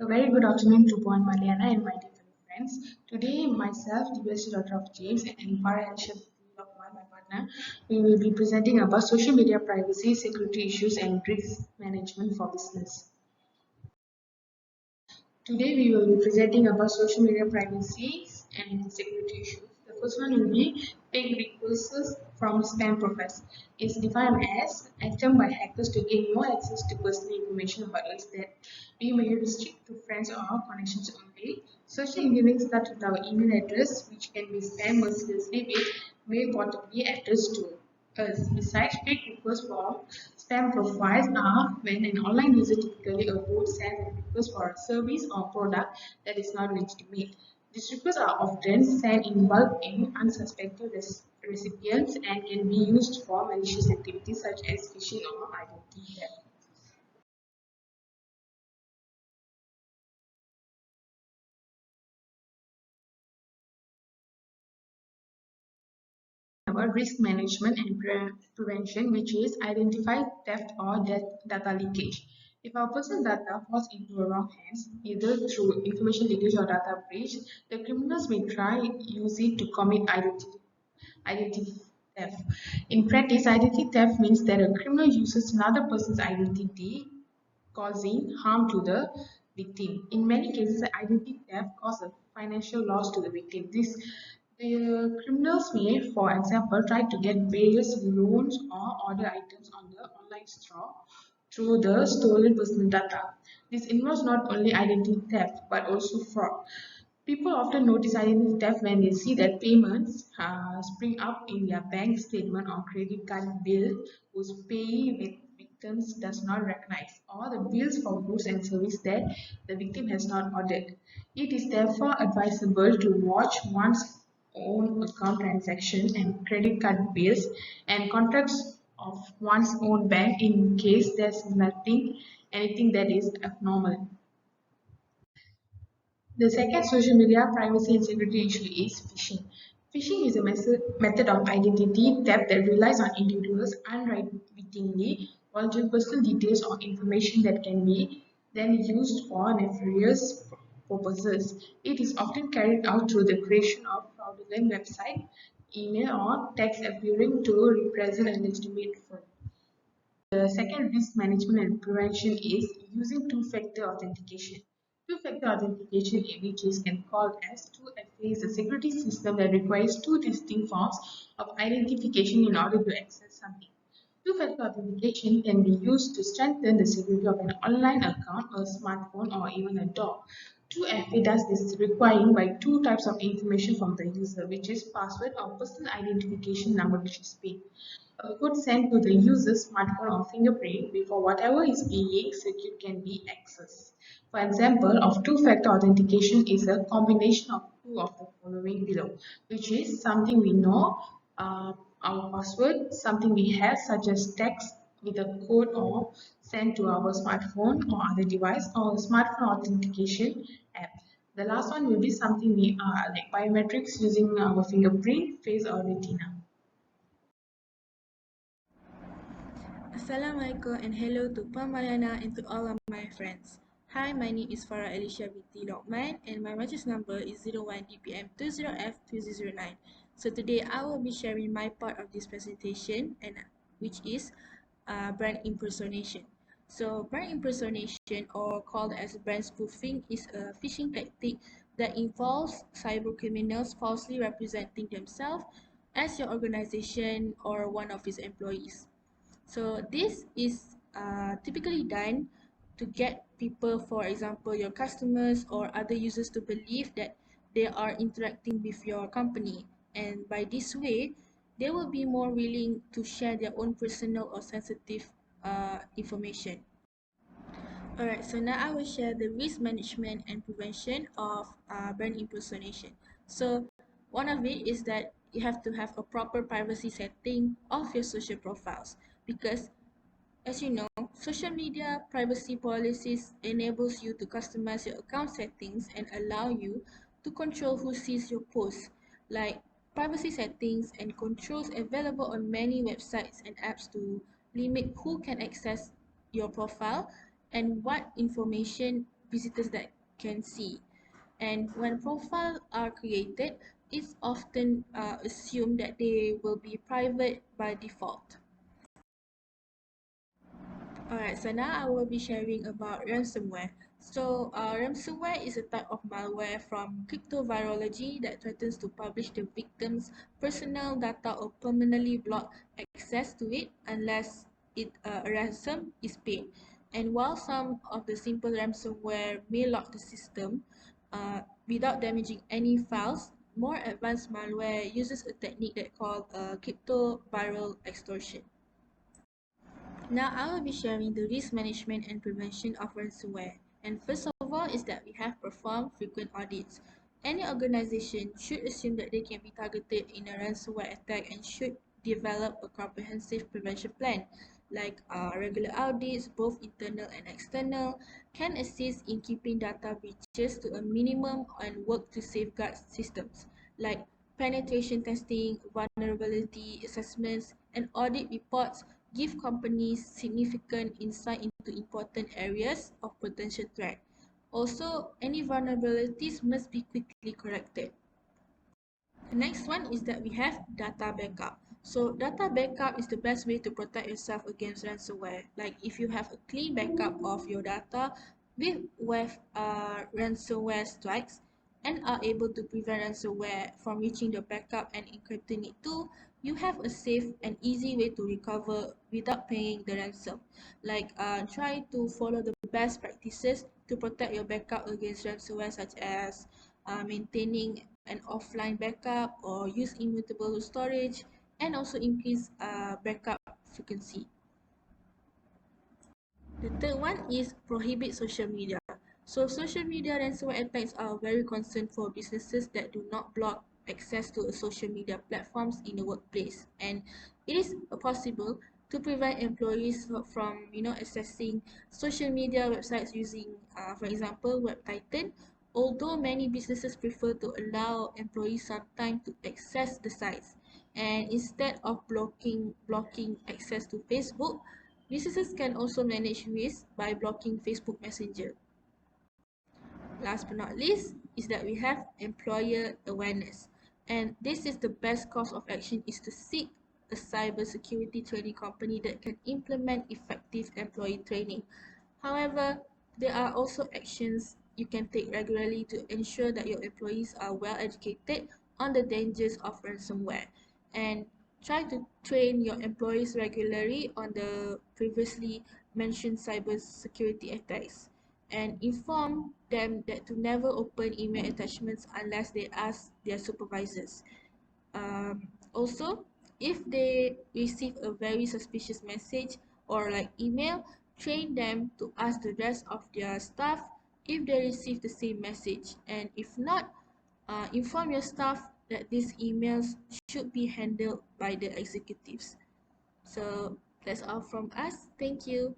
A very good afternoon to Puan Mariana and my dear fellow friends. Today, myself, the best daughter of James, and Farah and my partner, we will be presenting about social media privacy, security issues, and risk management for business. Today we will be presenting about social media privacy and security issues. The first one will be fake requests from spam profiles. It's defined as attempt by hackers to gain more access to personal information about us that we may restrict to friends or connections only. Such engineering starts with our email address, which can be spam mercilessly with may possibly addressed to us. Besides, fake requests for spam profiles are when an online user, typically a bot, sends a request for a service or product that is not legitimate. These requests are often sent in bulk in unsuspected recipients and can be used for malicious activities such as phishing or identity theft. About risk management and prevention, which is identify theft or data leakage. If our personal data falls into the wrong hands, either through information leakage or data breach, the criminals may try use it to commit identity theft. In practice, identity theft means that a criminal uses another person's identity, causing harm to the victim. In many cases, identity theft causes financial loss to the victim. The criminals may, for example, try to get various loans or other items on the online store through the stolen personal data. This involves not only identity theft but also fraud. People often notice identity theft when they see that payments spring up in their bank statement or credit card bill whose payee victims does not recognize, or the bills for goods and services that the victim has not ordered. It is therefore advisable to watch one's own account transaction and credit card bills and contracts of one's own bank in case there's anything that is abnormal. The second social media privacy and security issue is phishing. Phishing is a method of identity theft that relies on individuals unwittingly altering personal details or information that can be then used for nefarious purposes. It is often carried out through the creation of fraudulent website, email, or text appearing to represent a legitimate firm. The second risk management and prevention is using two-factor authentication. Two-factor authentication, in which is can called as 2FA, is a security system that requires two distinct forms of identification in order to access something. Two-factor authentication can be used to strengthen the security of an online account, a smartphone, or even a door. 2FA does this requiring by two types of information from the user, which is password or personal identification number, which is PIN. A code sent to the user's smartphone or fingerprint before whatever is being secured can be accessed. For example, of two-factor authentication is a combination of two of the following below, which is something we know, our password, something we have such as text with a code or sent to our smartphone or other device, or a smartphone authentication app. The last one will be something we are like biometrics using our fingerprint, face or retina. Assalamualaikum and hello to Puan Mariana and to all of my friends. Hi, my name is Farah Alicia binti Lokman and my register number is 01 DPM20F2009. So today I will be sharing my part of this presentation and which is brand impersonation. So brand impersonation, or called as brand spoofing, is a phishing tactic that involves cyber criminals falsely representing themselves as your organization or one of its employees. So this is typically done to get people, for example, your customers or other users, to believe that they are interacting with your company. And by this way, they will be more willing to share their own personal or sensitive information. Alright, so now I will share the risk management and prevention of brand impersonation. So one of it is that you have to have a proper privacy setting of your social profiles, because as you know, social media privacy policies enables you to customize your account settings and allow you to control who sees your posts, like privacy settings and controls available on many websites and apps to limit who can access your profile and what information visitors that can see. And when profiles are created, it's often assumed that they will be private by default. Alright, so now I will be sharing about ransomware. So, ransomware is a type of malware from cryptovirology that threatens to publish the victim's personal data or permanently block access to it unless a ransom is paid. And while some of the simple ransomware may lock the system without damaging any files, more advanced malware uses a technique that called cryptoviral extortion. Now I will be sharing the risk management and prevention of ransomware. And first of all is that we have performed frequent audits. Any organization should assume that they can be targeted in a ransomware attack and should develop a comprehensive prevention plan. Like regular audits, both internal and external, can assist in keeping data breaches to a minimum and work to safeguard systems. Like penetration testing, vulnerability assessments, and audit reports give companies significant insight into important areas of potential threat. Also, any vulnerabilities must be quickly corrected. The next one is that we have data backup. So data backup is the best way to protect yourself against ransomware. Like if you have a clean backup of your data with ransomware strikes and are able to prevent ransomware from reaching the backup and encrypting it too, you have a safe and easy way to recover without paying the ransom. Like try to follow the best practices to protect your backup against ransomware, such as maintaining an offline backup or use immutable storage, and also increase backup frequency. The third one is prohibit social media. So social media ransomware attacks are very concerned for businesses that do not block access to social media platforms in the workplace, and it is possible to prevent employees from accessing social media websites using for example WebTitan. Although many businesses prefer to allow employees some time to access the sites, and instead of blocking access to Facebook, businesses can also manage risk by blocking Facebook Messenger. Last but not least is that we have employer awareness. And this is the best course of action is to seek a cybersecurity training company that can implement effective employee training. However, there are also actions you can take regularly to ensure that your employees are well educated on the dangers of ransomware, and try to train your employees regularly on the previously mentioned cybersecurity attacks, and inform them that to never open email attachments unless they ask their supervisors. Also, if they receive a very suspicious message or like email, train them to ask the rest of their staff if they receive the same message. And if not, inform your staff that these emails should be handled by the executives. So that's all from us. Thank you.